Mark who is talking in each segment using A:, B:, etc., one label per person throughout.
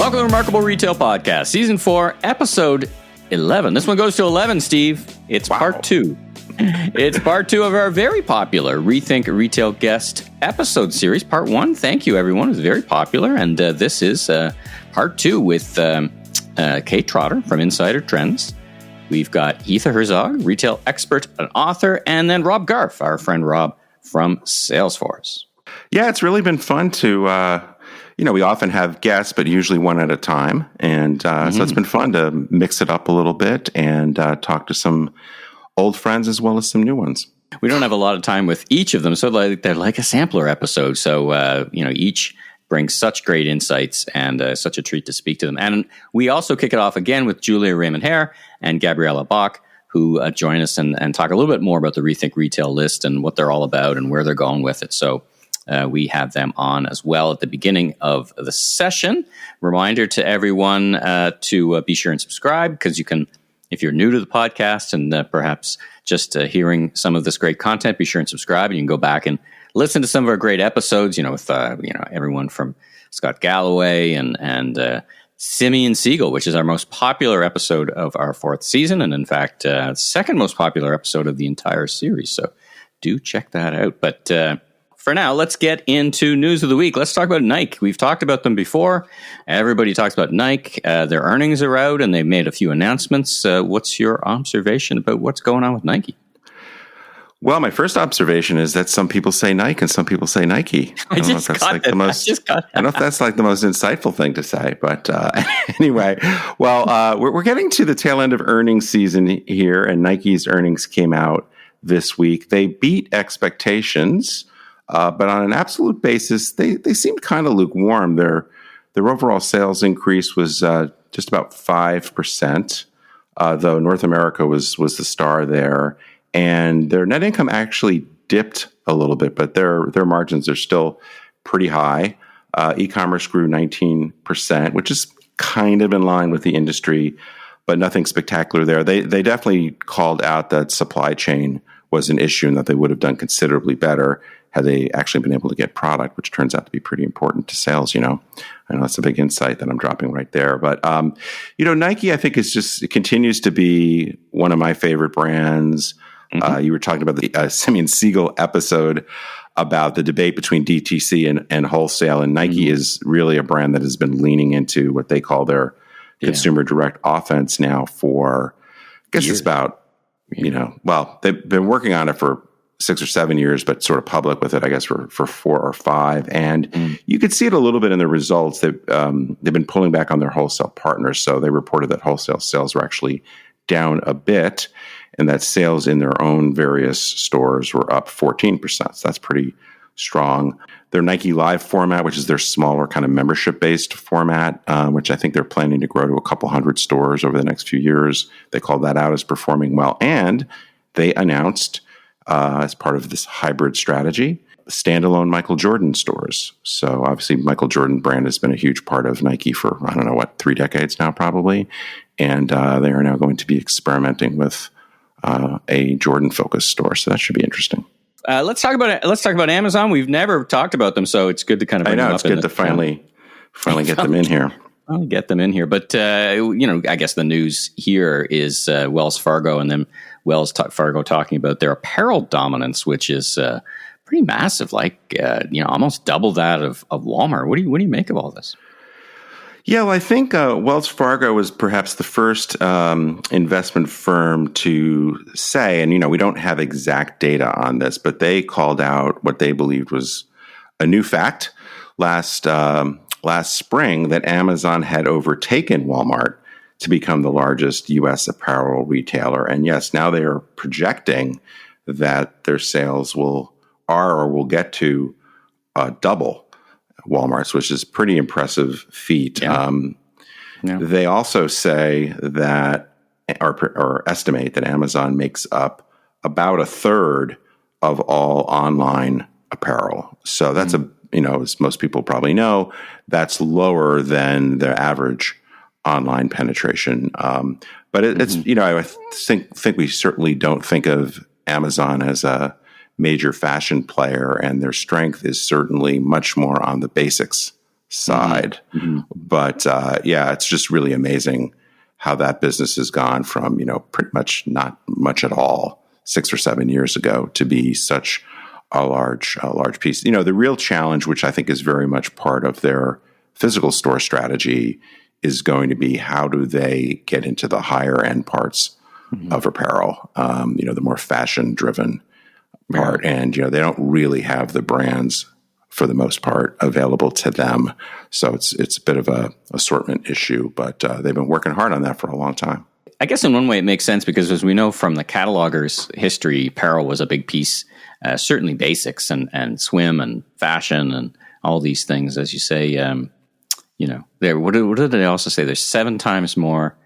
A: Welcome to the Remarkable Retail Podcast, Season 4, Episode 11. This one goes to 11, Steve. It's Part 2. It's Part 2 of our very popular Rethink Retail Guest episode series. Part 1, thank you, everyone. It was very popular. And this is Part 2 with Cate Trotter from Insider Trends. We've got Aoife Herzog, retail expert and author, and then Rob Garf, our friend Rob from Salesforce.
B: Yeah, it's really been fun to, we often have guests, but usually one at a time. And so it's been fun to mix it up a little bit and talk to some old friends as well as some new ones.
A: We don't have a lot of time with each of them, so they're like a sampler episode. So, each brings such great insights and such a treat to speak to them. And we also kick it off again with Julia Raymond-Hare and Gabriella Bach, who join us and talk a little bit more about the Rethink Retail list and what they're all about and where they're going with it. So we have them on as well at the beginning of the session. Reminder to everyone to be sure and subscribe, because you can, if you're new to the podcast and perhaps just hearing some of this great content, be sure and subscribe, and you can go back and listen to some of our great episodes, with everyone from Scott Galloway and Simeon Siegel, which is our most popular episode of our 4th season, and in fact, second most popular episode of the entire series. So do check that out. But for now, let's get into news of the week. Let's talk about Nike. We've talked about them before. Everybody talks about Nike. Their earnings are out, and they've made a few announcements. What's your observation about what's going on with Nike?
B: Well, my first observation is that some people say Nike and some people say Nike. I don't know if that's like the most insightful thing to say, but anyway. Well, we're getting to the tail end of earnings season here, and Nike's earnings came out this week. They beat expectations, but on an absolute basis, they seemed kind of lukewarm. Their overall sales increase was just about 5%, though North America was the star there. And their net income actually dipped a little bit, but their margins are still pretty high. E-commerce grew 19%, which is kind of in line with the industry, but nothing spectacular there. They definitely called out that supply chain was an issue and that they would have done considerably better had they actually been able to get product, which turns out to be pretty important to sales. I know that's a big insight that I'm dropping right there. But, Nike, I think, it continues to be one of my favorite brands. You were talking about the Simeon Siegel episode about the debate between DTC and wholesale, and Nike is really a brand that has been leaning into what they call their consumer direct offense now for, I guess years. It's about, they've been working on it for 6 or 7 years, but sort of public with it, I guess, for 4 or 5. And you could see it a little bit in the results. They've been pulling back on their wholesale partners. So they reported that wholesale sales were actually down a bit, and that sales in their own various stores were up 14%. So that's pretty strong. Their Nike Live format, which is their smaller kind of membership-based format, which I think they're planning to grow to a couple hundred stores over the next few years. They called that out as performing well. And they announced, as part of this hybrid strategy, standalone Michael Jordan stores. So obviously Michael Jordan brand has been a huge part of Nike for, 3 decades now probably. And they are now going to be experimenting with a Jordan-focused store. So that should be interesting.
A: Let's talk about Amazon. We've never talked about them, so it's good to kind of bring them up.
B: It's good to finally get them in here.
A: I'll get them in here. But, I guess the news here is Wells Fargo, and then Wells Fargo talking about their apparel dominance, which is pretty massive, almost double that of Walmart. What do you make of all this?
B: Yeah, well, I think Wells Fargo was perhaps the first investment firm to say, and we don't have exact data on this, but they called out what they believed was a new fact last spring, that Amazon had overtaken Walmart to become the largest U.S. apparel retailer. And yes, now they are projecting that their sales will get to double Walmart's, which is a pretty impressive feat. Yeah. They also say that, or estimate that Amazon makes up about a third of all online apparel. So that's as most people probably know, that's lower than the average online penetration. But it's, I think we certainly don't think of Amazon as a major fashion player, and their strength is certainly much more on the basics side. Mm-hmm. But it's just really amazing how that business has gone from, pretty much not much at all 6 or 7 years ago to be such a large piece. The real challenge, which I think is very much part of their physical store strategy, is going to be how do they get into the higher end parts of apparel, the more fashion driven part. And, they don't really have the brands for the most part available to them. So it's a bit of a assortment issue, but they've been working hard on that for a long time.
A: I guess in one way it makes sense because as we know from the catalogers' history, apparel was a big piece, certainly basics and swim and fashion and all these things, as you say, what did they also say? There's 7 times more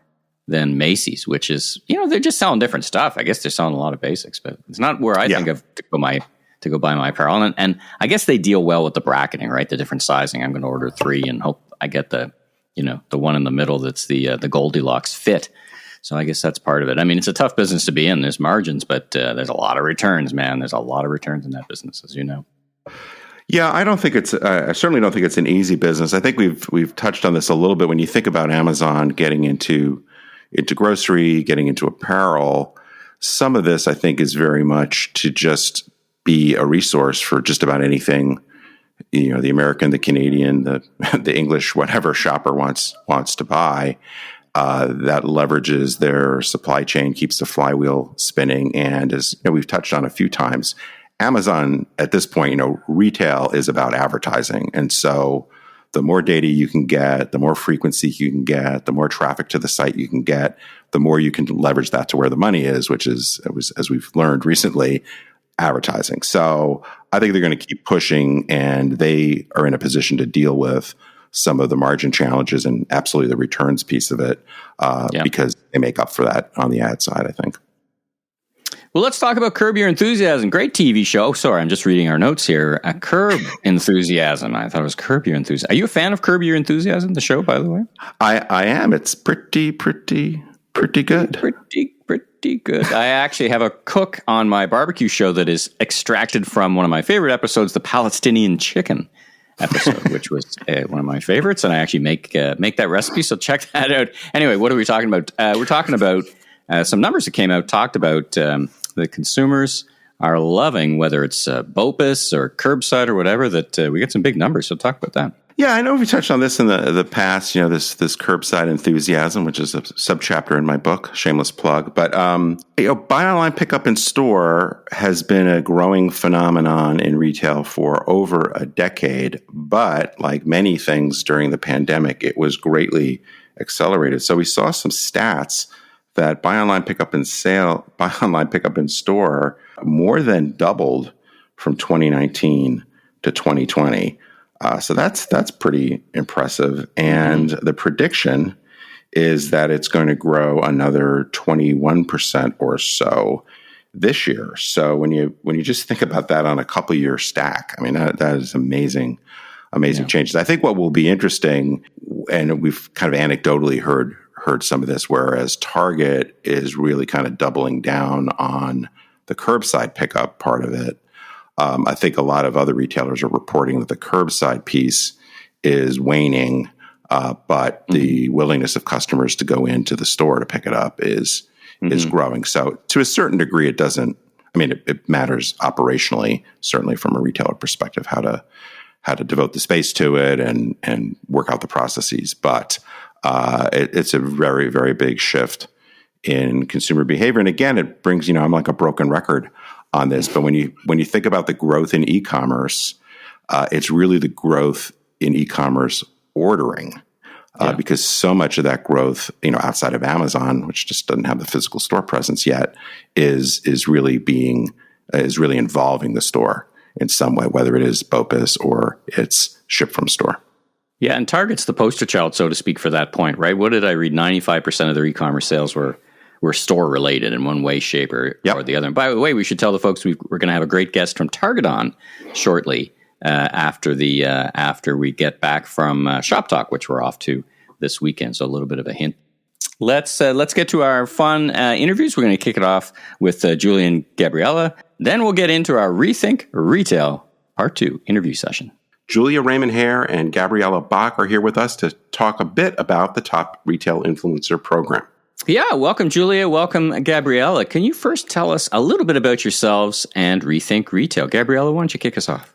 A: than Macy's, which is, they're just selling different stuff. I guess they're selling a lot of basics, but it's not where I think of to go buy my apparel. And I guess they deal well with the bracketing, right? The different sizing. I'm going to order 3 and hope I get the one in the middle that's the Goldilocks fit. So I guess that's part of it. I mean, it's a tough business to be in. There's margins, but there's a lot of returns, man. There's a lot of returns in that business, as you know.
B: Yeah, I don't think it's. I certainly don't think it's an easy business. I think we've touched on this a little bit. When you think about Amazon getting into grocery, getting into apparel, some of this I think is very much to just be a resource for just about anything. The American, the Canadian, the English, whatever shopper wants to buy. That leverages their supply chain, keeps the flywheel spinning, and as we've touched on a few times, Amazon at this point, retail is about advertising, and so the more data you can get, the more frequency you can get, the more traffic to the site you can get, the more you can leverage that to where the money is, which is, as we've learned recently, advertising. So I think they're going to keep pushing, and they are in a position to deal with some of the margin challenges and absolutely the returns piece of it because they make up for that on the ad side, I think.
A: Well, let's talk about Curb Your Enthusiasm. Great TV show. Sorry, I'm just reading our notes here. Curb Enthusiasm. I thought it was Curb Your Enthusiasm. Are you a fan of Curb Your Enthusiasm, the show, by the way?
B: I am. It's pretty good.
A: Pretty good. I actually have a cook on my barbecue show that is extracted from one of my favorite episodes, the Palestinian chicken episode, which was one of my favorites, and I actually make that recipe, so check that out. Anyway, what are we talking about? We're talking about some numbers that came out, talked about the consumers are loving, whether it's BOPUS or curbside or whatever, that we get some big numbers, so talk about that.
B: Yeah, I know we touched on this in the past, this curbside enthusiasm, which is a subchapter in my book, shameless plug. But, buy online, pick up in store has been a growing phenomenon in retail for over a decade. But like many things during the pandemic, it was greatly accelerated. So we saw some stats that buy online, pick up in store more than doubled from 2019 to 2020. So that's pretty impressive. And the prediction is that it's going to grow another 21% or so this year. So when you just think about that on a couple year stack, I mean, that is amazing changes. I think what will be interesting, and we've kind of anecdotally heard some of this, whereas Target is really kind of doubling down on the curbside pickup part of it. I think a lot of other retailers are reporting that the curbside piece is waning, but the willingness of customers to go into the store to pick it up is growing. So to a certain degree, it doesn't. I mean, it matters operationally, certainly from a retailer perspective, how to devote the space to it and work out the processes. But it's a very, very big shift in consumer behavior. And again, it brings, I'm like a broken record on this, but when you think about the growth in e-commerce, it's really the growth in e-commerce ordering, because so much of that growth, outside of Amazon, which just doesn't have the physical store presence yet, is really involving the store in some way, whether it is BOPUS or it's ship from store.
A: Yeah, and Target's the poster child, so to speak, for that point, right? What did I read? 95% of their e-commerce sales were store related in one way, shape, or the other. And by the way, we should tell the folks we're going to have a great guest from Target on shortly after we get back from Shop Talk, which we're off to this weekend. So a little bit of a hint. Let's get to our fun interviews. We're going to kick it off with Julie and Gabriella. Then we'll get into our Rethink Retail Part 2 interview session.
B: Julia Raymond-Hare and Gabriella Bach are here with us to talk a bit about the Top Retail Influencer Program.
A: Yeah, welcome, Julia. Welcome, Gabriella. Can you first tell us a little bit about yourselves and Rethink Retail? Gabriella, why don't you kick us off?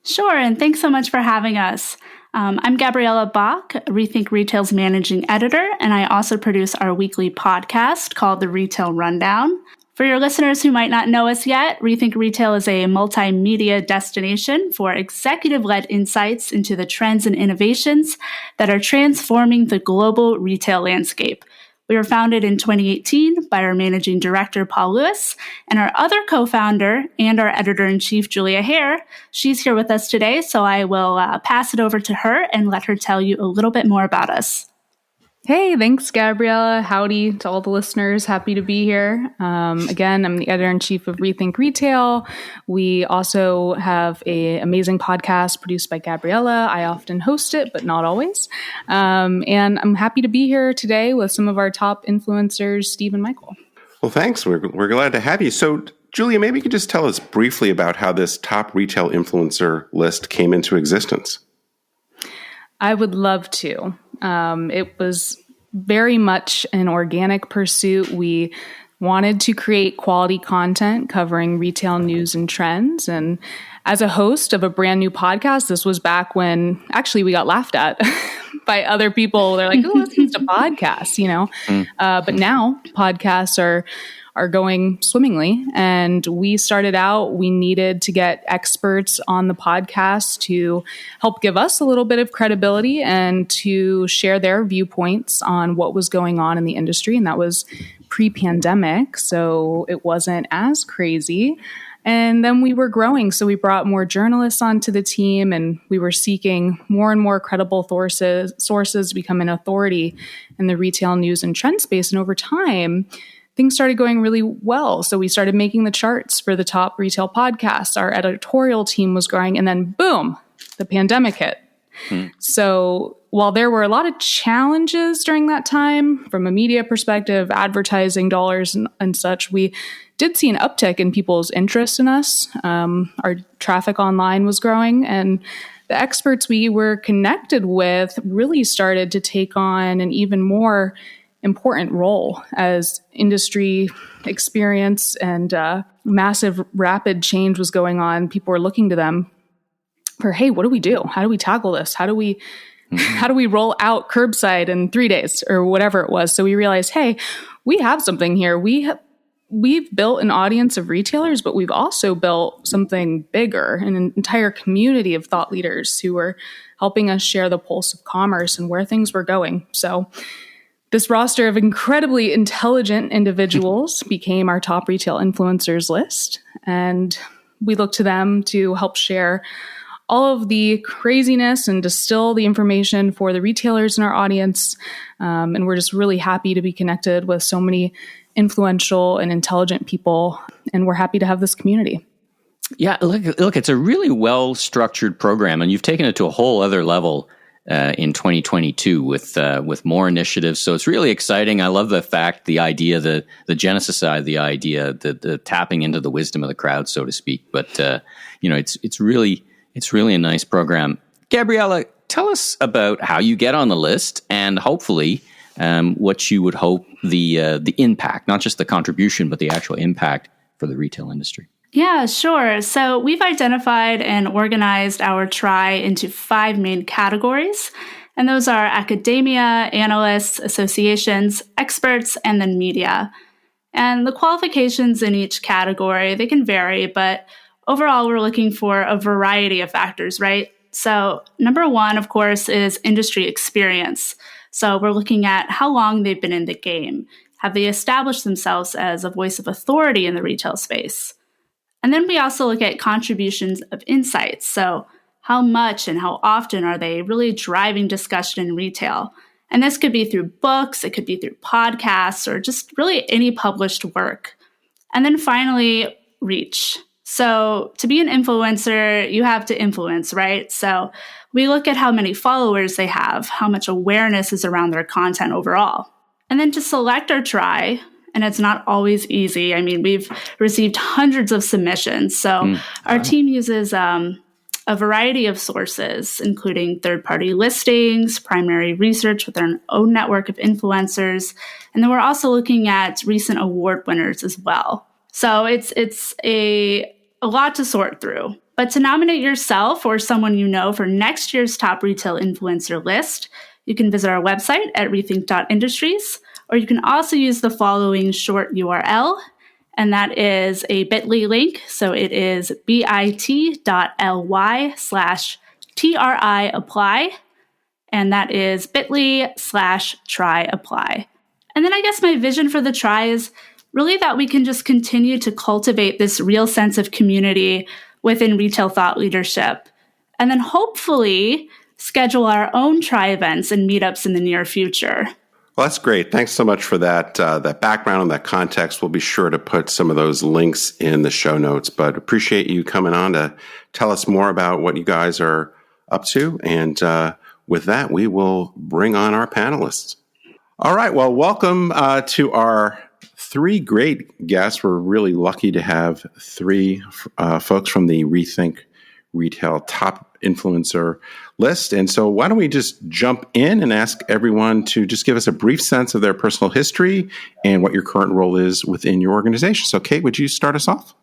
C: Sure, and thanks so much for having us. I'm Gabriella Bach, Rethink Retail's managing editor, and I also produce our weekly podcast called The Retail Rundown. For your listeners who might not know us yet, Rethink Retail is a multimedia destination for executive-led insights into the trends and innovations that are transforming the global retail landscape. We were founded in 2018 by our managing director, Paul Lewis, and our other co-founder and our editor-in-chief, Julia Hare. She's here with us today, so I will pass it over to her and let her tell you a little bit more about us.
D: Hey, thanks, Gabriella. Howdy to all the listeners. Happy to be here. Again, I'm the editor-in-chief of Rethink Retail. We also have an amazing podcast produced by Gabriella. I often host it, but not always. And I'm happy to be here today with some of our top influencers, Steve and Michael.
B: Well, thanks. We're glad to have you. So, Julia, maybe you could just tell us briefly about how this top retail influencer list came into existence.
D: I would love to. It was very much an organic pursuit. We wanted to create quality content covering retail news and trends. And as a host of a brand new podcast, this was back when actually we got laughed at by other people. They're like, oh, it's just a podcast, you know? But now podcasts are going swimmingly. And we started out, we needed to get experts on the podcast to help give us a little bit of credibility and to share their viewpoints on what was going on in the industry. And that was pre-pandemic, so it wasn't as crazy. And then we were growing, so we brought more journalists onto the team, and we were seeking more and more credible sources to become an authority in the retail news and trend space. And over time, things started going really well. So we started making the charts for the top retail podcasts. Our editorial team was growing, and then boom, the pandemic hit. So while there were a lot of challenges during that time from a media perspective, advertising dollars and such, we did see an uptick in people's interest in us. Our traffic online was growing, and the experts we were connected with really started to take on an even more important role as industry experience and massive rapid change was going on. People were looking to them for, hey, what do we do? How do we tackle this? How do we roll out curbside in 3 days or whatever it was? So we realized, hey, we have something here. We've built an audience of retailers, but we've also built something bigger, an entire community of thought leaders who were helping us share the pulse of commerce and where things were going. So this roster of incredibly intelligent individuals became our top retail influencers list. And we look to them to help share all of the craziness and distill the information for the retailers in our audience. And we're just really happy to be connected with so many influential and intelligent people. And we're happy to have this community.
A: Yeah, look, it's a really well-structured program, and you've taken it to a whole other level in 2022 with more initiatives. So it's really exciting. I love the fact, the idea, the genesis side, the idea, the tapping into the wisdom of the crowd, so to speak. But it's really a nice program. Gabriella, tell us about how you get on the list, and hopefully what you would hope the impact, not just the contribution, but the actual impact for the retail industry.
C: Yeah, sure. So we've identified and organized our try into 5 main categories, and those are academia, analysts, associations, experts, and then media. And the qualifications in each category, they can vary, but overall, we're looking for a variety of factors, right? So number 1, of course, is industry experience. So we're looking at how long they've been in the game. Have they established themselves as a voice of authority in the retail space? And then we also look at contributions of insights. So how much and how often are they really driving discussion in retail? And this could be through books, it could be through podcasts, or just really any published work. And then finally, reach. So to be an influencer, you have to influence, right? So we look at how many followers they have, how much awareness is around their content overall. And then to select our try, and it's not always easy. I mean, we've received hundreds of submissions. So our team uses a a variety of sources, including third-party listings, primary research with our own network of influencers, and then we're also looking at recent award winners as well. So it's a lot to sort through. But to nominate yourself or someone you know for next year's top retail influencer list, you can visit our website at rethink.industries, or you can also use the following short URL, and that is a bit.ly link. So it is bit.ly/TRIapply, and that is bit.ly/try-apply. And then I guess my vision for the try is really that we can just continue to cultivate this real sense of community within retail thought leadership, and then hopefully schedule our own try events and meetups in the near future.
B: Well, that's great. Thanks so much for that background and that context. We'll be sure to put some of those links in the show notes, but appreciate you coming on to tell us more about what you guys are up to. And with that, we will bring on our panelists. All right. Well, welcome to our three great guests. We're really lucky to have three folks from the Rethink Retail Top Influencer list. And so why don't we just jump in and ask everyone to just give us a brief sense of their personal history and what your current role is within your organization. So Cate, would you start us off?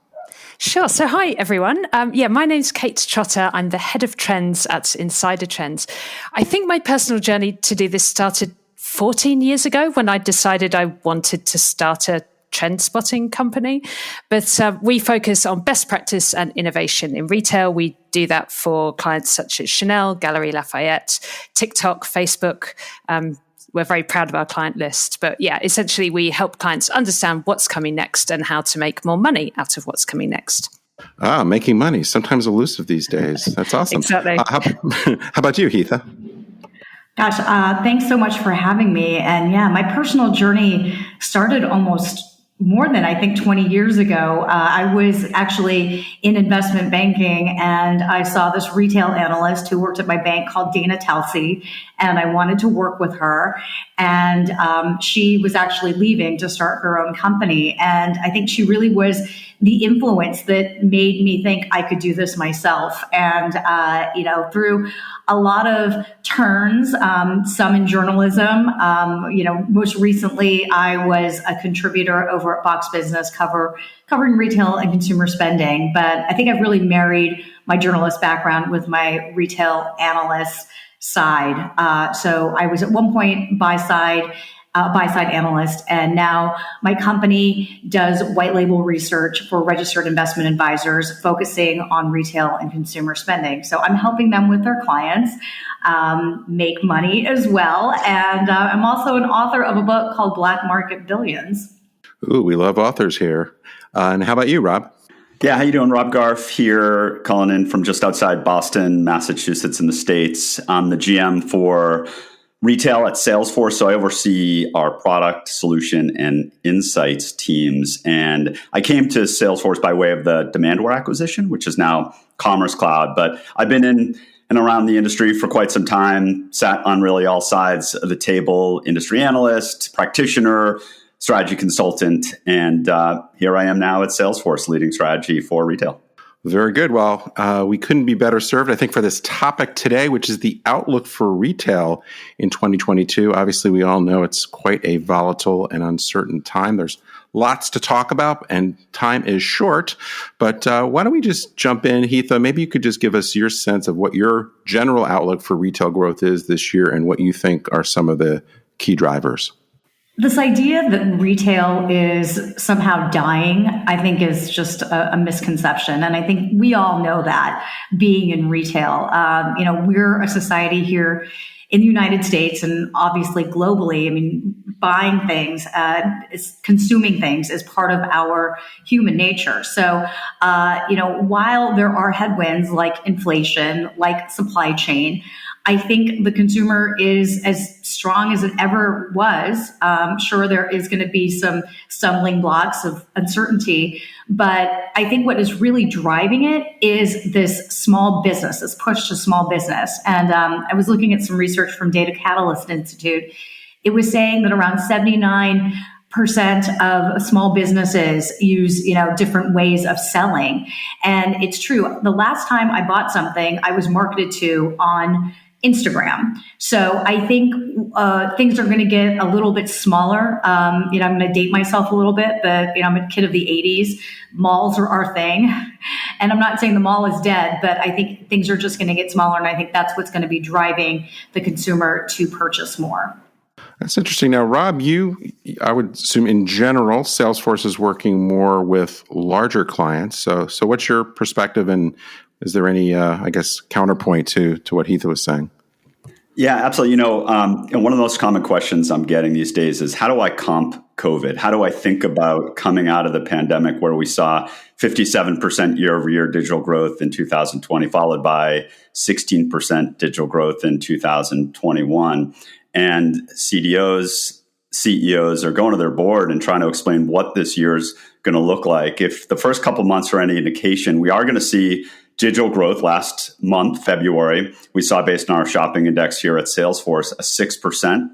E: Sure. So hi, everyone. My name's Cate Trotter. I'm the head of trends at Insider Trends. I think my personal journey to do this started 14 years ago when I decided I wanted to start a trend spotting company. But we focus on best practice and innovation in retail. We do that for clients such as Chanel, Galeries Lafayette, TikTok, Facebook. We're very proud of our client list. But yeah, essentially we help clients understand what's coming next and how to make more money out of what's coming next.
B: Making money, sometimes elusive these days. That's awesome.
E: Exactly.
B: How about you, Heatha?
F: Gosh, thanks so much for having me. And yeah, my personal journey started almost more than, I think, 20 years ago. I was actually in investment banking, and I saw this retail analyst who worked at my bank called Dana Telsey, and I wanted to work with her. And she was actually leaving to start her own company. And I think she really was the influence that made me think I could do this myself. And, through a lot of turns, some in journalism, most recently I was a contributor over at Fox Business covering retail and consumer spending. But I think I've really married my journalist background with my retail analyst side. So I was at one point buy-side analyst, and now my company does white label research for registered investment advisors focusing on retail and consumer spending. So I'm helping them with their clients make money as well. And I'm also an author of a book called Black Market Billions.
B: Ooh, we love authors here. And how about you, Rob?
G: Yeah, how you doing? Rob Garf here, calling in from just outside Boston, Massachusetts in the States. I'm the GM for retail at Salesforce, so I oversee our product, solution, and insights teams. And I came to Salesforce by way of the Demandware acquisition, which is now Commerce Cloud. But I've been in and around the industry for quite some time, sat on really all sides of the table, industry analyst, practitioner, strategy consultant, and here I am now at Salesforce leading strategy for retail.
B: Very good. Well, we couldn't be better served, I think, for this topic today, which is the outlook for retail in 2022. Obviously, we all know it's quite a volatile and uncertain time. There's lots to talk about, and time is short. But why don't we just jump in, Heatha? Maybe you could just give us your sense of what your general outlook for retail growth is this year and what you think are some of the key drivers.
F: This idea that retail is somehow dying, I think, is just a misconception. And I think we all know that, being in retail. We're a society here in the United States and obviously globally. I mean, buying things, consuming things is part of our human nature. So, while there are headwinds like inflation, like supply chain, I think the consumer is as strong as it ever was. Sure, there is going to be some stumbling blocks of uncertainty, but I think what is really driving it is this small business, this push to small business. And I was looking at some research from Data Catalyst Institute. It was saying that around 79 of small businesses use, different ways of selling. And it's true. The last time I bought something, I was marketed to on Instagram. So I think things are going to get a little bit smaller. I'm going to date myself a little bit, but I'm a kid of the 80s. Malls are our thing. And I'm not saying the mall is dead, but I think things are just going to get smaller. And I think that's what's going to be driving the consumer to purchase more.
B: That's interesting. Now, Rob, I would assume in general, Salesforce is working more with larger clients. So what's your perspective, and is there any, counterpoint to what Heath was saying?
G: Yeah, absolutely. And one of the most common questions I'm getting these days is, how do I comp COVID? How do I think about coming out of the pandemic where we saw 57% year-over-year digital growth in 2020, followed by 16% digital growth in 2021? And CDOs, CEOs are going to their board and trying to explain what this year is going to look like. If the first couple months are any indication, we are going to see digital growth. Last month, February, we saw, based on our shopping index here at Salesforce, a 6%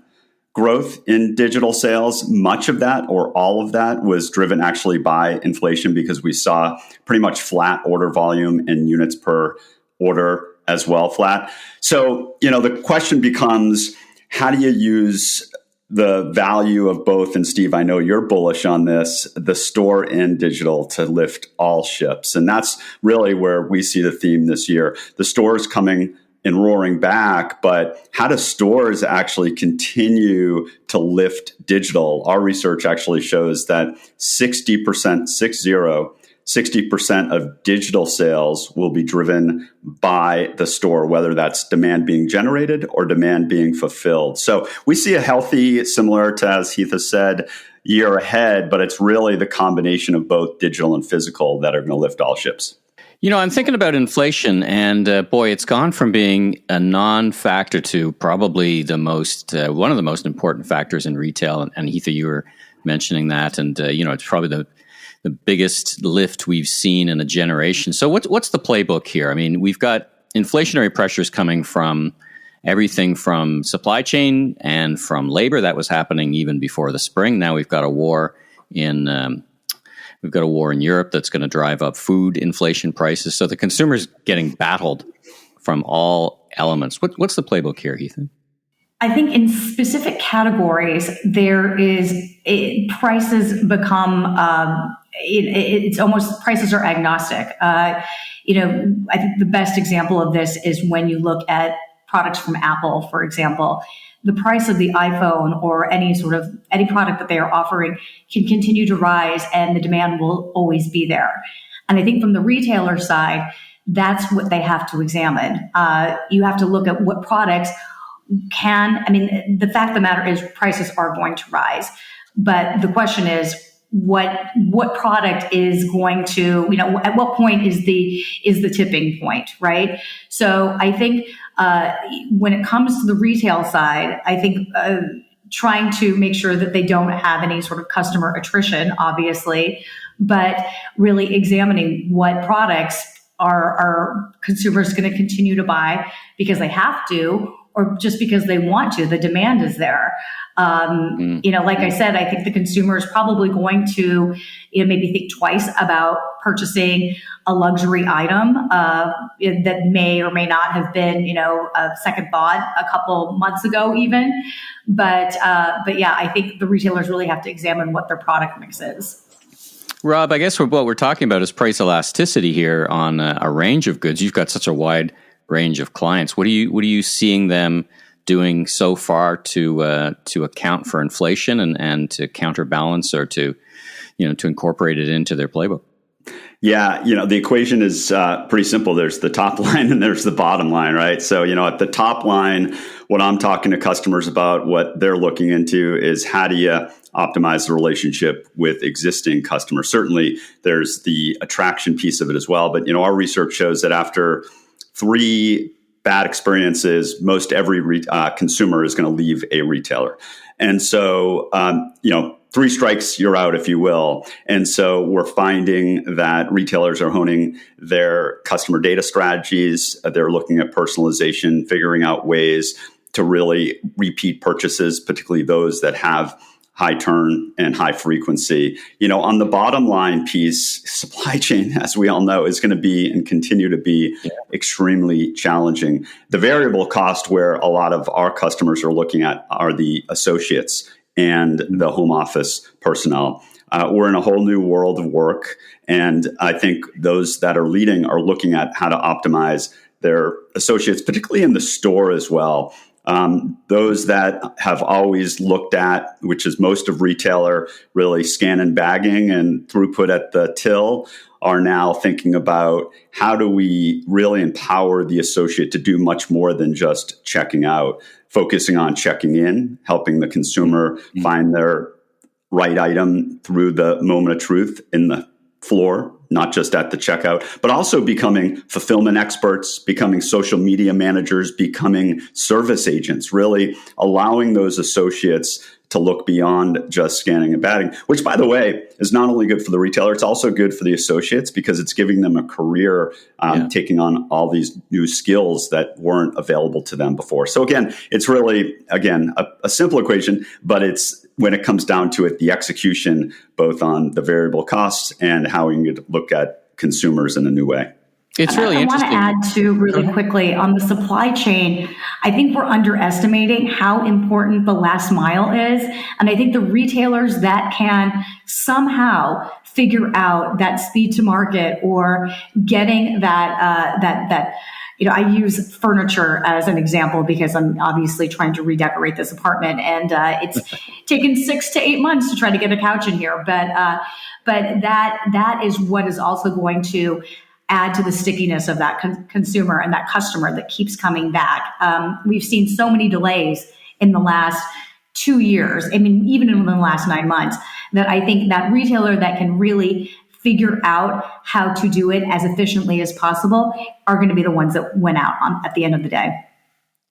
G: growth in digital sales. Much of that, or all of that, was driven actually by inflation, because we saw pretty much flat order volume and units per order as well, flat. So, the question becomes, how do you use the value of both? And Steve, I know you're bullish on this, the store and digital, to lift all ships. And that's really where we see the theme this year. The store is coming and roaring back, but how do stores actually continue to lift digital? Our research actually shows that 60% of digital sales will be driven by the store, whether that's demand being generated or demand being fulfilled. So we see a healthy, similar to, as Heath has said, year ahead, but it's really the combination of both digital and physical that are going to lift all ships.
A: I'm thinking about inflation, and it's gone from being a non-factor to probably one of the most important factors in retail. And Heath, you were mentioning that, and it's probably the biggest lift we've seen in a generation. So what's the playbook here? I mean, we've got inflationary pressures coming from everything from supply chain and from labor. That was happening even before the spring. Now we've got a war in Europe that's going to drive up food inflation prices. So the consumer's getting battled from all elements. What's the playbook here, Heath?
F: I think in specific categories, prices become, it's almost, prices are agnostic. I think the best example of this is when you look at products from Apple, for example. The price of the iPhone or any product that they are offering can continue to rise, and the demand will always be there. And I think from the retailer side, that's what they have to examine. You have to look at what products the fact of the matter is prices are going to rise. But the question is, what product is going to, at what point is the tipping point, right? So I think when it comes to the retail side, I think trying to make sure that they don't have any sort of customer attrition, obviously, but really examining what products are consumers going to continue to buy because they have to, or just because they want to. The demand is there. Like I said, I think the consumer is probably going to maybe think twice about purchasing a luxury item that may or may not have been a second thought a couple months ago even. But yeah, I think the retailers really have to examine what their product mix is.
A: Rob, I guess what we're talking about is price elasticity here on a range of goods. You've got such a wide range of clients. What are you seeing them doing so far to account for inflation and to counterbalance or to incorporate it into their playbook?
G: Yeah, the equation is pretty simple. There's the top line and there's the bottom line, right? So, at the top line, what I'm talking to customers about, what they're looking into is, how do you optimize the relationship with existing customers? Certainly, there's the attraction piece of it as well. But, our research shows that after 3 bad experiences, most every consumer is going to leave a retailer. And so, 3 strikes, you're out, if you will. And so we're finding that retailers are honing their customer data strategies. They're looking at personalization, figuring out ways to really repeat purchases, particularly those that have high turn and high frequency. On the bottom line piece, supply chain, as we all know, is going to be and continue to be extremely challenging. The variable cost where a lot of our customers are looking at are the associates and the home office personnel. We're in a whole new world of work. And I think those that are leading are looking at how to optimize their associates, particularly in the store as well. Those that have always looked at, which is most of retailer, really scan and bagging and throughput at the till, are now thinking about how do we really empower the associate to do much more than just checking out, focusing on checking in, helping the consumer find their right item through the moment of truth in the floor, not just at the checkout, but also becoming fulfillment experts, becoming social media managers, becoming service agents, really allowing those associates to look beyond just scanning and bagging, which, by the way, is not only good for the retailer, it's also good for the associates because it's giving them a career, taking on all these new skills that weren't available to them before. So again, it's really, a simple equation, but it's, when it comes down to it, the execution, both on the variable costs and how we can look at consumers in a new way.
A: It's really interesting.
F: I want to add too, really quickly, on the supply chain, I think we're underestimating how important the last mile is. And I think the retailers that can somehow figure out that speed to market or getting that I use furniture as an example because I'm obviously trying to redecorate this apartment, and it's taken 6 to 8 months to try to get a couch in here. But that is what is also going to add to the stickiness of that consumer and that customer that keeps coming back. We've seen so many delays in the last 2 years. I mean, even in the last 9 months, that I think that retailer that can really figure out how to do it as efficiently as possible are going to be the ones that win out at the end of the day.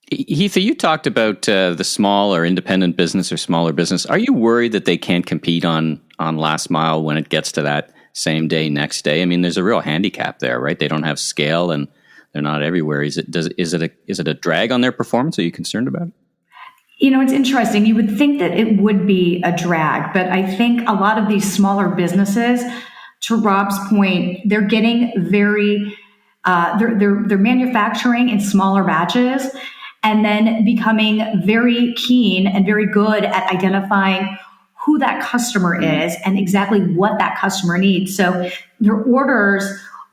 A: Heath, you talked about the small or independent business or smaller business. Are you worried that they can't compete on last mile when it gets to that same day, next day? I mean, there's a real handicap there, right? They don't have scale and they're not everywhere. Is it a drag on their performance? Are you concerned about it?
F: It's interesting. You would think that it would be a drag, but I think a lot of these smaller businesses, to Rob's point, they're getting very, they're manufacturing in smaller batches and then becoming very keen and very good at identifying who that customer is and exactly what that customer needs. So their orders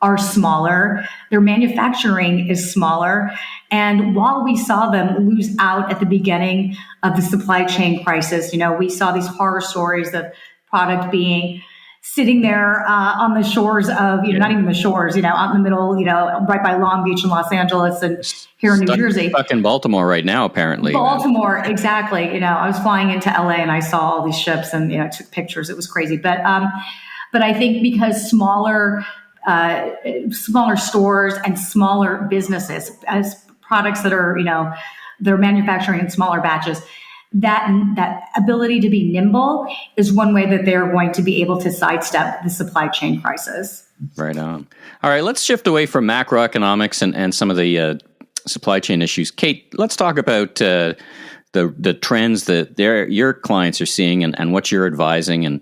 F: are smaller, their manufacturing is smaller. And while we saw them lose out at the beginning of the supply chain crisis, we saw these horror stories of product being sitting there on the shores of, not even the shores, out in the middle, right by Long Beach in Los Angeles and here in New Jersey.
A: Stuck in Baltimore right now, apparently.
F: Baltimore, exactly. I was flying into LA and I saw all these ships and, took pictures. It was crazy. But I think because smaller stores and smaller businesses as products that are, they're manufacturing in smaller batches, that ability to be nimble is one way that they're going to be able to sidestep the supply chain crisis.
A: Right on. All right, let's shift away from macroeconomics and some of the supply chain issues. Cate, let's talk about the trends that your clients are seeing and what you're advising, and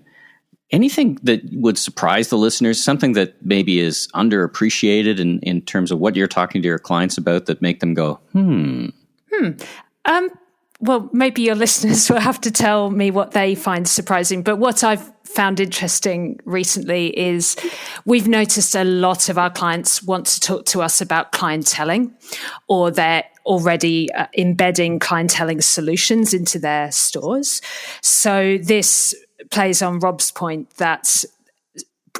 A: anything that would surprise the listeners, something that maybe is underappreciated in terms of what you're talking to your clients about that make them go,
E: Well, maybe your listeners will have to tell me what they find surprising. But what I've found interesting recently is we've noticed a lot of our clients want to talk to us about clienteling, or they're already embedding clienteling solutions into their stores. So this plays on Rob's point that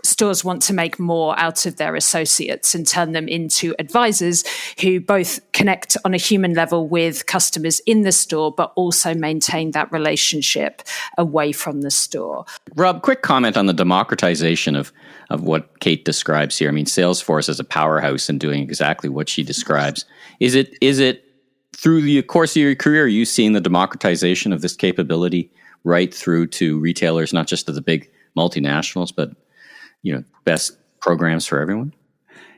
E: stores want to make more out of their associates and turn them into advisors who both connect on a human level with customers in the store, but also maintain that relationship away from the store.
A: Rob, quick comment on the democratization of what Cate describes here. I mean, Salesforce is a powerhouse in doing exactly what she describes. Is it through the course of your career, are you seeing the democratization of this capability right through to retailers, not just to the big multinationals, but best programs for everyone?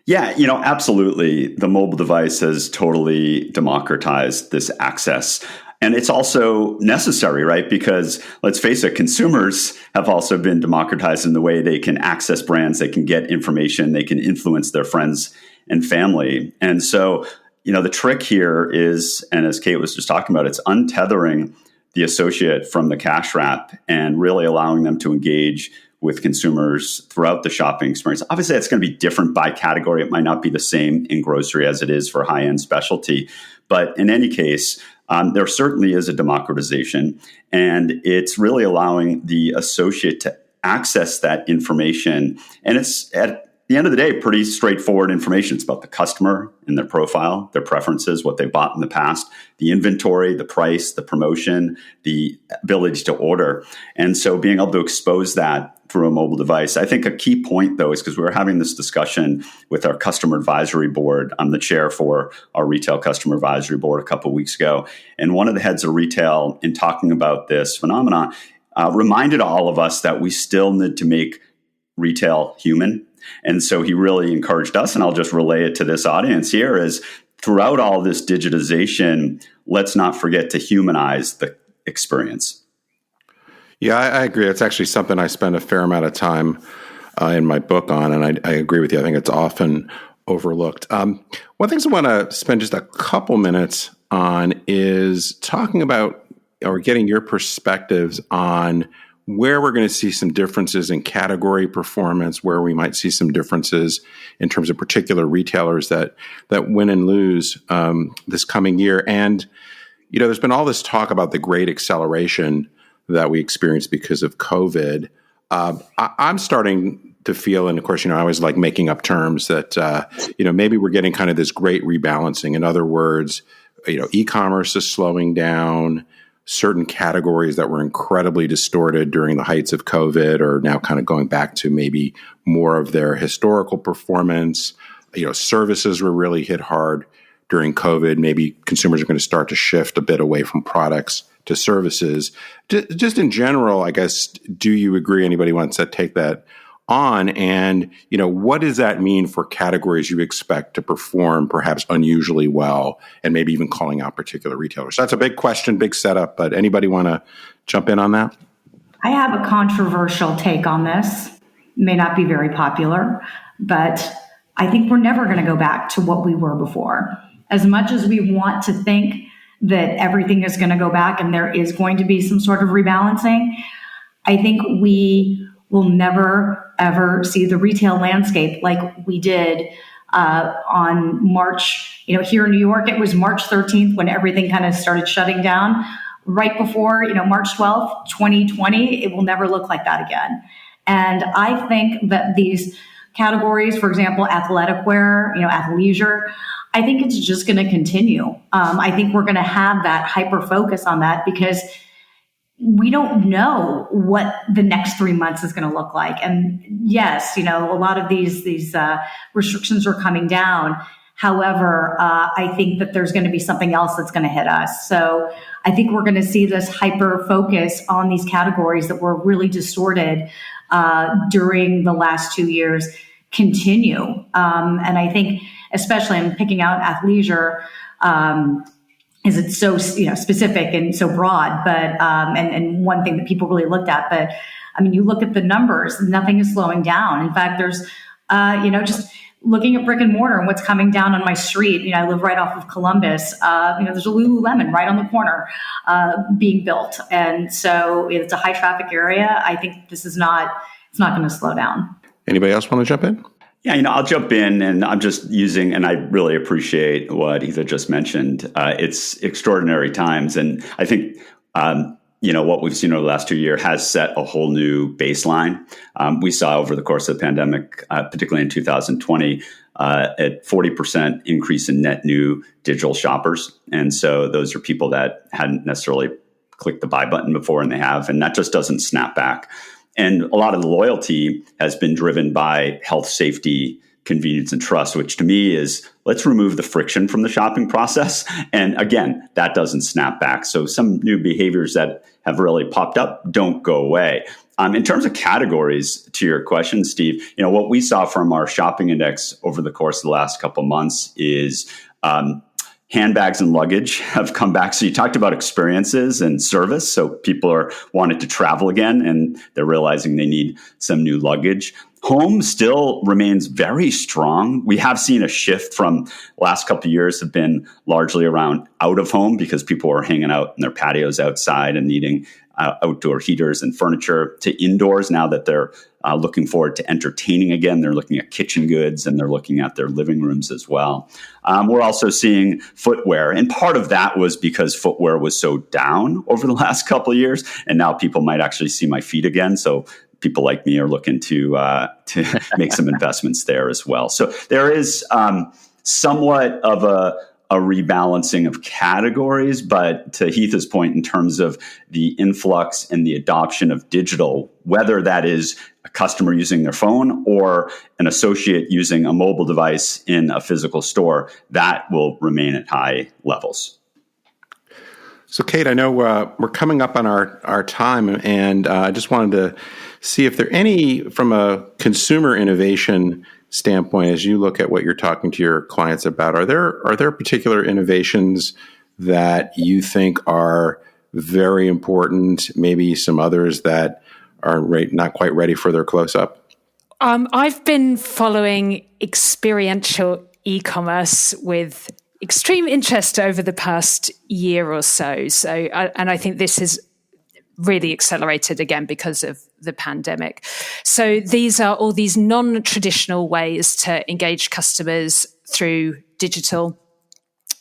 G: Yeah, absolutely. The mobile device has totally democratized this access. And it's also necessary, right? Because let's face it, consumers have also been democratized in the way they can access brands, they can get information, they can influence their friends and family. And so, the trick here is, and as Cate was just talking about, it's untethering the associate from the cash wrap and really allowing them to engage with consumers throughout the shopping experience. Obviously, it's going to be different by category. It might not be the same in grocery as it is for high-end specialty. But in any case, there certainly is a democratization, and it's really allowing the associate to access that information. And it's, at the end of the day, pretty straightforward information. It's about the customer and their profile, their preferences, what they bought in the past, the inventory, the price, the promotion, the ability to order. And so being able to expose that through a mobile device. I think a key point, though, is because we were having this discussion with our customer advisory board. I'm the chair for our retail customer advisory board a couple of weeks ago. And one of the heads of retail, in talking about this phenomenon, reminded all of us that we still need to make retail human. And so he really encouraged us, and I'll just relay it to this audience here, is throughout all this digitization, let's not forget to humanize the experience.
B: Yeah, I agree. It's actually something I spend a fair amount of time in my book on, and I agree with you. I think it's often overlooked. One thing I want to spend just a couple minutes on is talking about, or getting your perspectives on where we're going to see some differences in category performance, where we might see some differences in terms of particular retailers that win and lose this coming year. And, there's been all this talk about the great acceleration that we experienced because of COVID. I'm starting to feel, and of course, I always like making up terms, that, maybe we're getting kind of this great rebalancing. In other words, e-commerce is slowing down. Certain categories that were incredibly distorted during the heights of COVID are now kind of going back to maybe more of their historical performance. Services were really hit hard during COVID. Maybe consumers are going to start to shift a bit away from products to services. Just in general, I guess, do you agree? Anybody wants to take that on? And, what does that mean for categories you expect to perform perhaps unusually well, and maybe even calling out particular retailers? So that's a big question, big setup, but anybody want to jump in on that?
F: I have a controversial take on this. It may not be very popular, but I think we're never going to go back to what we were before. As much as we want to think that everything is going to go back and there is going to be some sort of rebalancing, I think we will never, ever see the retail landscape like we did on March. Here in New York, it was March 13th when everything kind of started shutting down. Right before, March 12th, 2020, it will never look like that again. And I think that these categories, for example, athletic wear, athleisure, I think it's just going to continue. I think we're going to have that hyper focus on that because we don't know what the next 3 months is going to look like. And yes, a lot of these restrictions are coming down. However, I think that there's going to be something else that's going to hit us. So I think we're going to see this hyper focus on these categories that were really distorted during the last 2 years continue. And I think, especially I'm picking out athleisure, is it so specific and so broad, but and one thing that people really looked at. But I mean, you look at the numbers, nothing is slowing down. In fact, there's just looking at brick and mortar and what's coming down on my street. I live right off of Columbus. There's a Lululemon right on the corner being built, and so it's a high traffic area. I think this is not going to slow down.
B: Anybody else want to jump in?
G: Yeah, I'll jump in, and I'm just using, and I really appreciate what Ethan just mentioned. It's extraordinary times, and I think, what we've seen over the last 2 years has set a whole new baseline. We saw over the course of the pandemic, particularly in 2020, a 40% increase in net new digital shoppers. And so those are people that hadn't necessarily clicked the buy button before, and they have, and that just doesn't snap back. And a lot of the loyalty has been driven by health, safety, convenience, and trust, which to me is, let's remove the friction from the shopping process. And again, that doesn't snap back. So some new behaviors that have really popped up don't go away. In terms of categories, to your question, Steve, what we saw from our shopping index over the course of the last couple of months is handbags and luggage have come back. So you talked about experiences and service. So people are wanting to travel again, and they're realizing they need some new luggage. Home still remains very strong. We have seen a shift from last couple of years have been largely around out of home because people are hanging out in their patios outside and needing outdoor heaters and furniture, to indoors now that they're looking forward to entertaining again. They're looking at kitchen goods and they're looking at their living rooms as well. We're also seeing footwear. And part of that was because footwear was so down over the last couple of years. And now people might actually see my feet again. So people like me are looking to make some investments there as well. So there is somewhat of a rebalancing of categories, but to Heath's point, in terms of the influx and the adoption of digital, whether that is a customer using their phone or an associate using a mobile device in a physical store, that will remain at high levels.
B: So, Cate, I know we're coming up on our time, and I just wanted to see if there are any, from a consumer innovation standpoint, as you look at what you're talking to your clients about, are there particular innovations that you think are very important, maybe some others that are not quite ready for their close-up?
E: I've been following experiential e-commerce with extreme interest over the past year or so. And I think this has really accelerated again because of the pandemic. So these are all these non-traditional ways to engage customers through digital,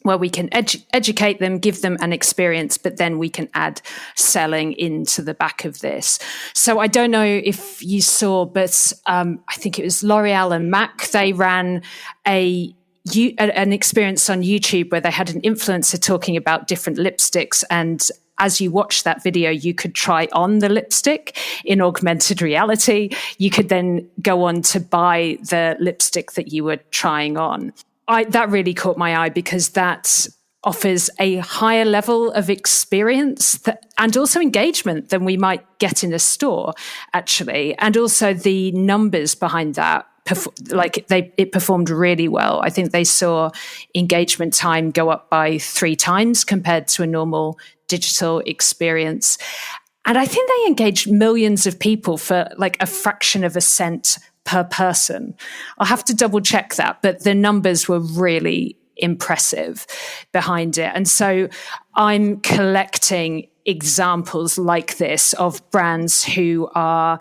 E: where we can educate them, give them an experience, but then we can add selling into the back of this. So I don't know if you saw, but I think it was L'Oreal and MAC, they ran an experience on YouTube where they had an influencer talking about different lipsticks, and as you watch that video, you could try on the lipstick in augmented reality. You could then go on to buy the lipstick that you were trying on. That really caught my eye because that offers a higher level of experience and also engagement than we might get in a store, actually. And also the numbers behind that, it performed really well. I think they saw engagement time go up by 3 times compared to a normal digital experience. And I think they engaged millions of people for like a fraction of a cent per person. I'll have to double check that, but the numbers were really impressive behind it. And so I'm collecting examples like this of brands who are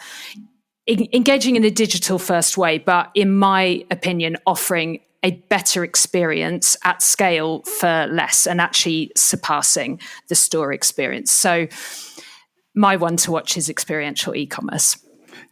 E: engaging in a digital first way, but in my opinion, offering a better experience at scale for less and actually surpassing the store experience. So my one to watch is experiential e-commerce.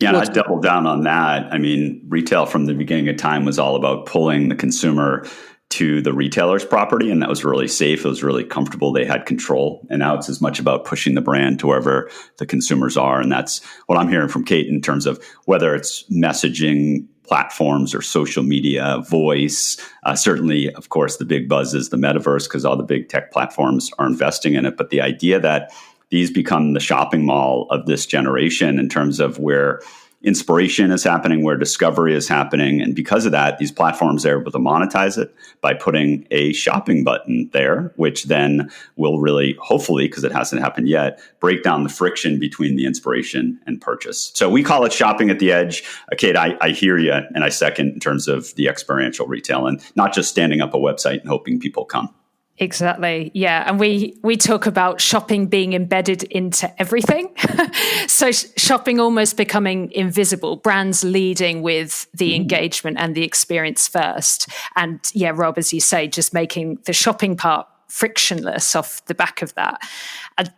G: Yeah, and I'd double down on that. I mean, retail from the beginning of time was all about pulling the consumer to the retailer's property, and that was really safe. It was really comfortable. They had control. And now it's as much about pushing the brand to wherever the consumers are. And that's what I'm hearing from Cate in terms of whether it's messaging platforms or social media, voice. Certainly, of course, the big buzz is the metaverse because all the big tech platforms are investing in it. But the idea that these become the shopping mall of this generation in terms of where inspiration is happening, where discovery is happening. And because of that, these platforms are able to monetize it by putting a shopping button there, which then will really, hopefully, because it hasn't happened yet, break down the friction between the inspiration and purchase. So we call it shopping at the edge. Cate, I hear you, and I second in terms of the experiential retail and not just standing up a website and hoping people come.
E: Exactly. Yeah. And we talk about shopping being embedded into everything. So shopping almost becoming invisible, brands leading with the engagement and the experience first. And yeah, Rob, as you say, just making the shopping part frictionless off the back of that. And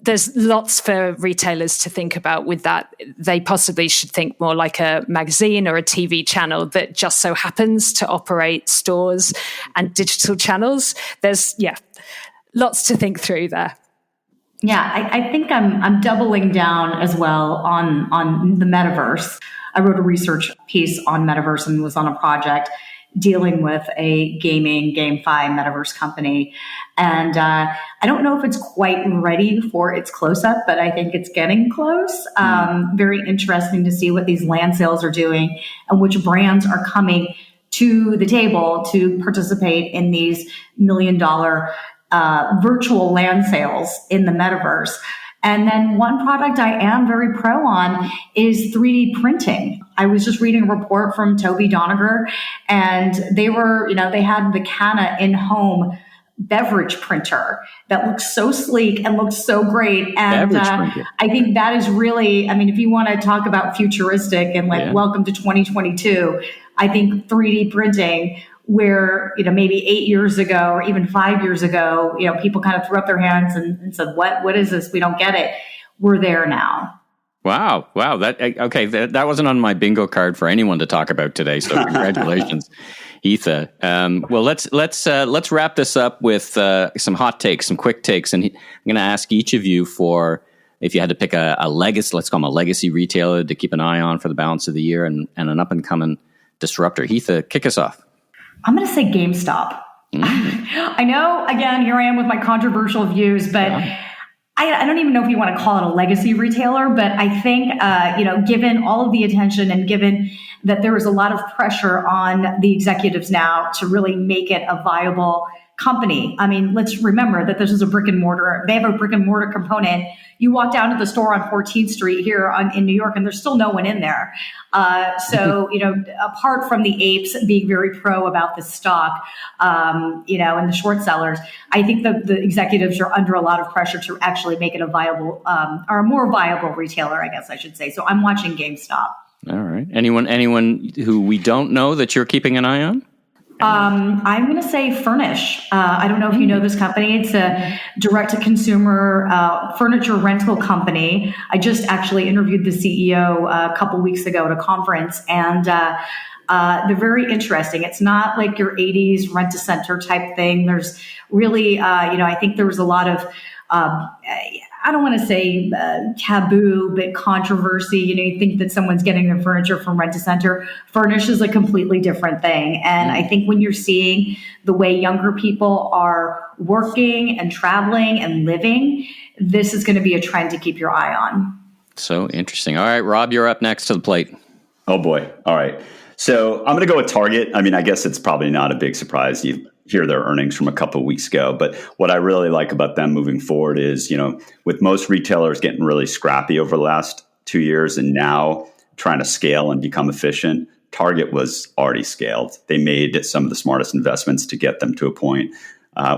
E: there's lots for retailers to think about with that. They possibly should think more like a magazine or a TV channel that just so happens to operate stores and digital channels. There's, lots to think through there.
F: Yeah, I think I'm doubling down as well on the metaverse. I wrote a research piece on metaverse and was on a project dealing with a GameFi metaverse company. And I don't know if it's quite ready for its close-up, but I think it's getting close. Very interesting to see what these land sales are doing and which brands are coming to the table to participate in these $1 million virtual land sales in the metaverse. And then one product I am very pro on is 3D printing. I was just reading a report from Toby Doniger, and they had the Cate in-home beverage printer that looks so sleek and looks so great. And I think that is really, if you want to talk about futuristic and welcome to 2022, I think 3D printing, where, maybe 8 years ago or even 5 years ago, people kind of threw up their hands and said, what is this? We don't get it. We're there now.
A: Wow. That wasn't on my bingo card for anyone to talk about today. So congratulations, Etha. Well, let's wrap this up with some hot takes, some quick takes. And I'm going to ask each of you for, if you had to pick a legacy, let's call them a legacy retailer to keep an eye on for the balance of the year, and an up and coming disruptor. Etha, kick us off.
F: I'm going to say GameStop. I know, again, here I am with my controversial views, but I don't even know if you want to call it a legacy retailer, but I think, given all of the attention and given that there is a lot of pressure on the executives now to really make it a viable company. Let's remember that this is a brick and mortar. They have a brick and mortar component. You walk down to the store on 14th Street here in New York, and there's still no one in there. Apart from the apes being very pro about the stock, and the short sellers, I think the executives are under a lot of pressure to actually make it a viable, or a more viable retailer, I guess I should say. So I'm watching GameStop.
A: All right. Anyone who we don't know that you're keeping an eye on?
F: I'm going to say Furnish. I don't know if you know this company. It's a direct-to-consumer furniture rental company. I just actually interviewed the CEO a couple weeks ago at a conference, and they're very interesting. It's not like your 80s rent-a-center type thing. There's really, I think there was a lot of I don't want to say taboo, but controversy. You think that someone's getting their furniture from Rent-A-Center. Furnish is a completely different thing. And I think when you're seeing the way younger people are working and traveling and living, this is going to be a trend to keep your eye on.
A: So interesting. All right, Rob, you're up next to the plate.
G: Oh, boy. All right. So I'm going to go with Target. I guess it's probably not a big surprise. You hear their earnings from a couple of weeks ago. But what I really like about them moving forward is, with most retailers getting really scrappy over the last 2 years and now trying to scale and become efficient, Target was already scaled. They made some of the smartest investments to get them to a point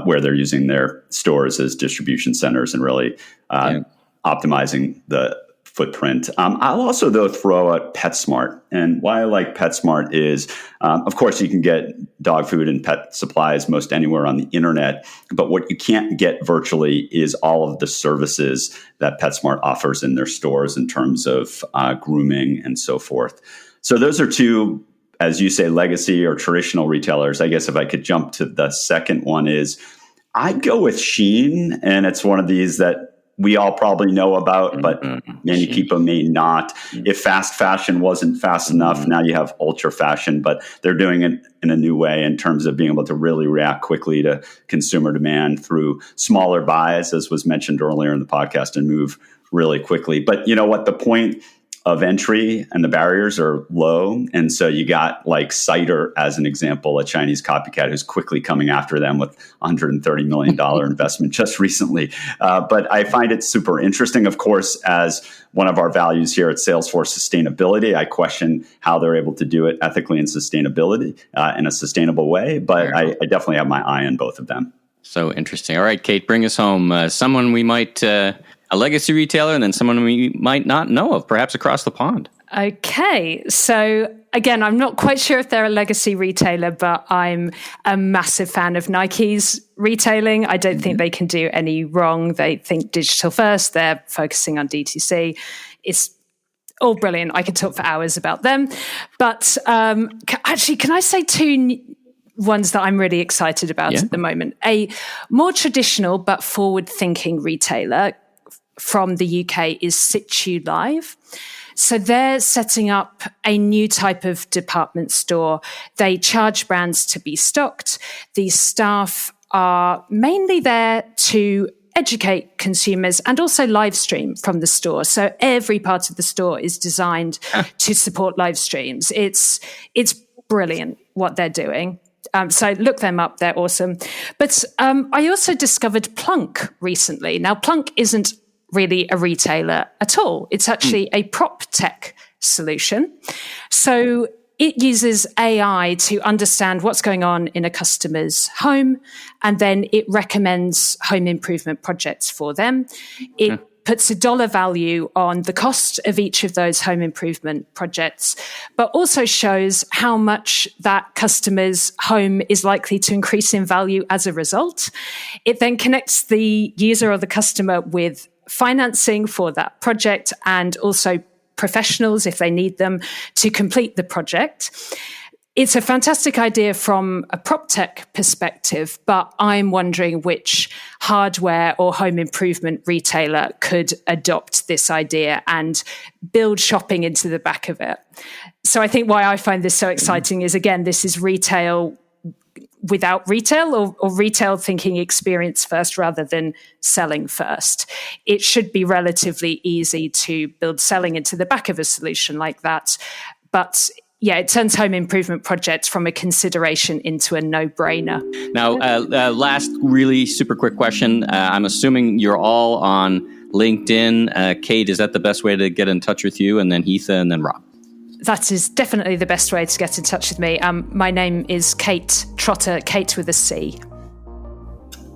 G: where they're using their stores as distribution centers and really optimizing the footprint. I'll also, though, throw out PetSmart. And why I like PetSmart is, of course, you can get dog food and pet supplies most anywhere on the internet. But what you can't get virtually is all of the services that PetSmart offers in their stores in terms of grooming and so forth. So those are two, as you say, legacy or traditional retailers. I guess if I could jump to the second one is, I'd go with Shein. And it's one of these that we all probably know about, but many people may not. If fast fashion wasn't fast enough, now you have ultra fashion, but they're doing it in a new way in terms of being able to really react quickly to consumer demand through smaller buys, as was mentioned earlier in the podcast, and move really quickly. But you know what? The point of entry and the barriers are low. And so you got like Cider as an example, a Chinese copycat who's quickly coming after them with $130 million investment just recently. But I find it super interesting. Of course, as one of our values here at Salesforce, sustainability, I question how they're able to do it ethically and sustainability in a sustainable way. But I definitely have my eye on both of them.
A: So interesting. All right, Cate, bring us home. Someone we might... a legacy retailer, and then someone we might not know of, perhaps across the pond.
E: Okay. So again, I'm not quite sure if they're a legacy retailer, but I'm a massive fan of Nike's retailing. I don't think they can do any wrong. They think digital first. They're focusing on DTC. It's all brilliant. I could talk for hours about them. But actually, can I say two ones that I'm really excited about at the moment? A more traditional but forward-thinking retailer from the UK is Situ Live. So they're setting up a new type of department store. They charge brands to be stocked. The staff are mainly there to educate consumers and also live stream from the store. So every part of the store is designed to support live streams. It's brilliant what they're doing. So look them up. They're awesome. But I also discovered Plunk recently. Now, Plunk isn't really a retailer at all. It's actually a prop tech solution. So it uses AI to understand what's going on in a customer's home, and then it recommends home improvement projects for them. It puts a dollar value on the cost of each of those home improvement projects, but also shows how much that customer's home is likely to increase in value as a result. It then connects the user or the customer with financing for that project and also professionals if they need them to complete the project. It's a fantastic idea from a prop tech perspective, but I'm wondering which hardware or home improvement retailer could adopt this idea and build shopping into the back of it. So I think why I find this so exciting is, again, this is retail without retail, or retail thinking experience first rather than selling first. It should be relatively easy to build selling into the back of a solution like that. But yeah, it turns home improvement projects from a consideration into a no-brainer.
A: Now, last really super quick question. I'm assuming you're all on LinkedIn. Cate, is that the best way to get in touch with you? And then Heatha and then Rob?
E: That is definitely the best way to get in touch with me. My name is Cate Trotter, Cate with a C.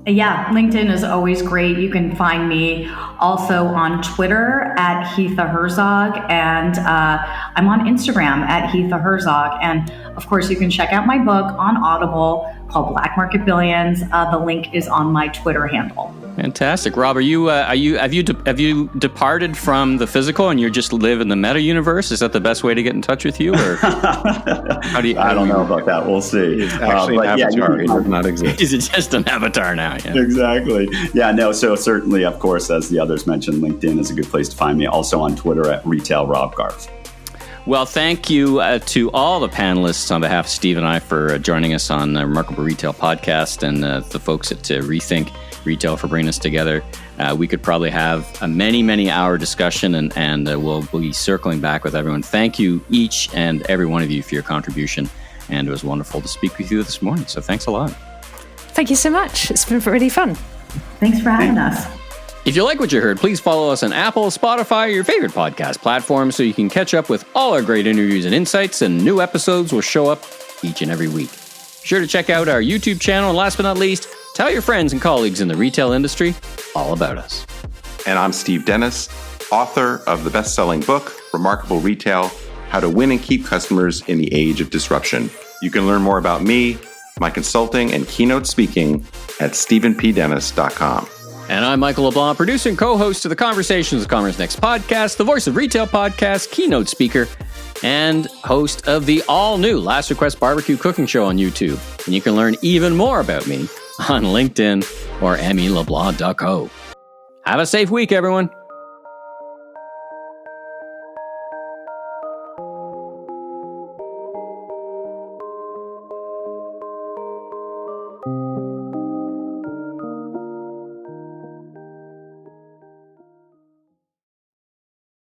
F: Yeah, LinkedIn is always great. You can find me also on Twitter at Heatha Herzog, and I'm on Instagram at Heatha Herzog. And of course, you can check out my book on Audible called Black Market Billions. The link is on my Twitter handle.
A: Fantastic, Rob. Have you departed from the physical and you just live in the meta universe? Is that the best way to get in touch with you, or
G: I don't know about that. We'll see.
B: It's actually an avatar. He does not exist.
A: Is it just an avatar now? Yeah.
G: Exactly. Yeah. No. So certainly, of course, as the others mentioned, LinkedIn is a good place to find me. Also on Twitter at Retail Rob Garf.
A: Well, thank you to all the panelists on behalf of Steve and I for joining us on the Remarkable Retail podcast, and the folks at Rethink Retail for bringing us together. We could probably have a many hour discussion, and we'll be circling back with everyone. Thank you, each and every one of you, for your contribution. And it was wonderful to speak with you this morning. So thanks a lot.
E: Thank you so much. It's been really fun.
F: Thanks for having us.
A: If you like what you heard, please follow us on Apple, Spotify, or your favorite podcast platform so you can catch up with all our great interviews and insights, and new episodes will show up each and every week. Be sure to check out our YouTube channel, and last but not least, tell your friends and colleagues in the retail industry all about us.
B: And I'm Steve Dennis, author of the best-selling book, Remarkable Retail, How to Win and Keep Customers in the Age of Disruption. You can learn more about me, my consulting, and keynote speaking at stephenpdennis.com.
A: And I'm Michael LeBlanc, producer and co-host of the Conversations of Commerce Next podcast, the Voice of Retail podcast, keynote speaker, and host of the all-new Last Request Barbecue Cooking Show on YouTube. And you can learn even more about me on LinkedIn or emmyleblanc.co. Have a safe week, everyone.